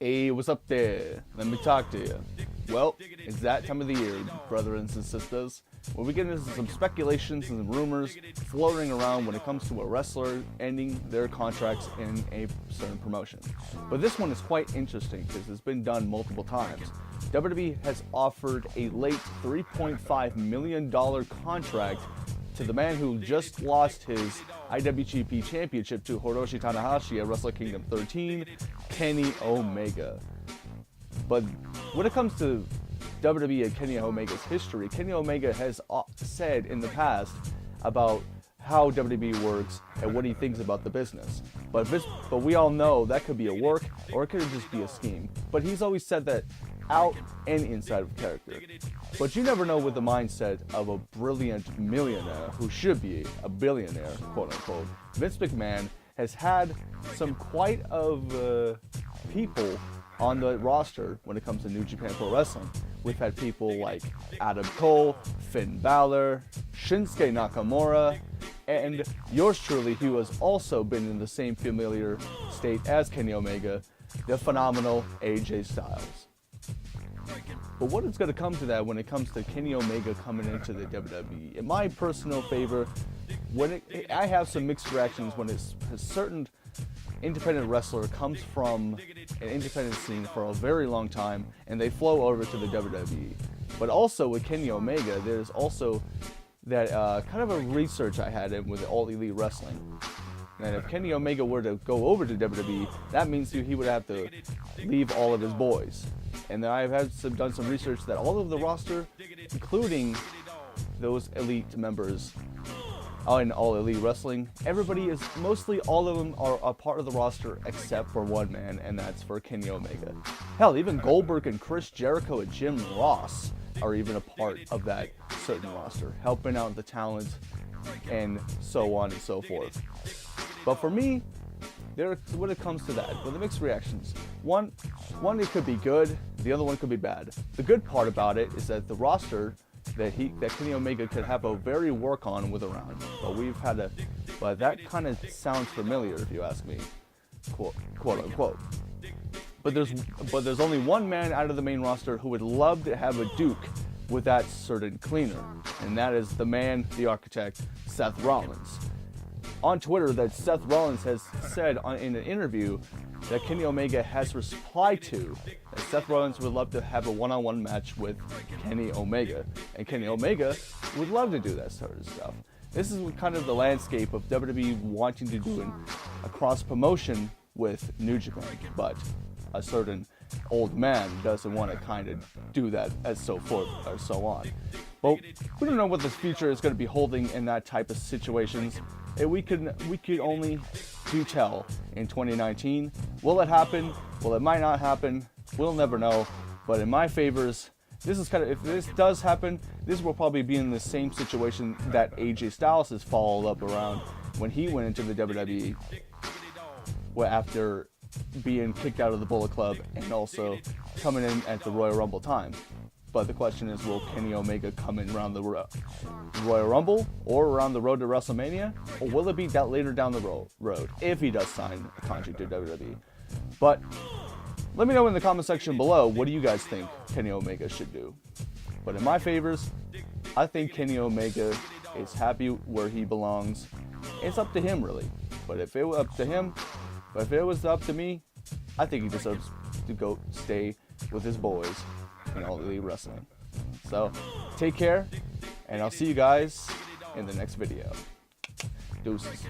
Hey, what's up there? Let me talk to you. Well, it's that time of the year, brothers and sisters, where we get into some speculations and rumors floating around when it comes to a wrestler ending their contracts in a certain promotion. But this one is quite interesting because it's been done multiple times. WWE has offered a late $3.5 million contract to the man who just lost his IWGP Championship to Hiroshi Tanahashi at Wrestle Kingdom 13, Kenny Omega. But when it comes to WWE and Kenny Omega's history, Kenny Omega has said in the past about how WWE works and what he thinks about the business. But we all know that could be a work or it could just be a scheme. But he's always said that out and inside of character. But you never know with the mindset of a brilliant millionaire who should be a billionaire, quote unquote. Vince McMahon has had some quite of people on the roster when it comes to New Japan Pro Wrestling. We've had people like Adam Cole, Finn Balor, Shinsuke Nakamura, and yours truly, who has also been in the same familiar state as Kenny Omega, the phenomenal AJ Styles. But what is going to come to that when it comes to Kenny Omega coming into the WWE? In my personal favor, I have some mixed reactions when a certain independent wrestler comes from an independent scene for a very long time and they flow over to the WWE. But also with Kenny Omega, there's also that kind of a research I had in with All Elite Wrestling. And if Kenny Omega were to go over to WWE, that means he would have to leave all of his boys. And then I've done some research that all of the roster, including those elite members in All Elite Wrestling, mostly all of them are a part of the roster except for one man, and that's for Kenny Omega. Hell, even Goldberg and Chris Jericho and Jim Ross are even a part of that certain roster, helping out the talent and so on and so forth. But for me, when it comes to that, with the mixed reactions, one it could be good, the other one could be bad. The good part about it is that the roster that Kenny Omega could have a very work on with around. But that kind of sounds familiar if you ask me, quote unquote. But there's only one man out of the main roster who would love to have a duke with that certain cleaner, and that is the man, the architect, Seth Rollins. On Twitter, that Seth Rollins has said in an interview that Kenny Omega has replied to that Seth Rollins would love to have a one-on-one match with Kenny Omega, and Kenny Omega would love to do that sort of stuff. This is kind of the landscape of WWE wanting to do a cross-promotion with New Japan, but a certain old man doesn't want to kind of do that as so forth or so on. But we don't know what the future is going to be holding in that type of situations. And we could only do tell in 2019. Will it happen? Well, it might not happen. We'll never know. But in my favors, if this does happen, this will probably be in the same situation that AJ Styles has followed up around when he went into the WWE after being kicked out of the Bullet Club and also coming in at the Royal Rumble time. But the question is, will Kenny Omega come in around the Royal Rumble or around the road to WrestleMania? Or will it be that later down the road if he does sign a contract to WWE? But let me know in the comment section below, what do you guys think Kenny Omega should do? But in my favors, I think Kenny Omega is happy where he belongs. It's up to him, really. But if it was up to me, I think he deserves to go stay with his boys in All Elite Wrestling. So, take care, and I'll see you guys in the next video. Deuces.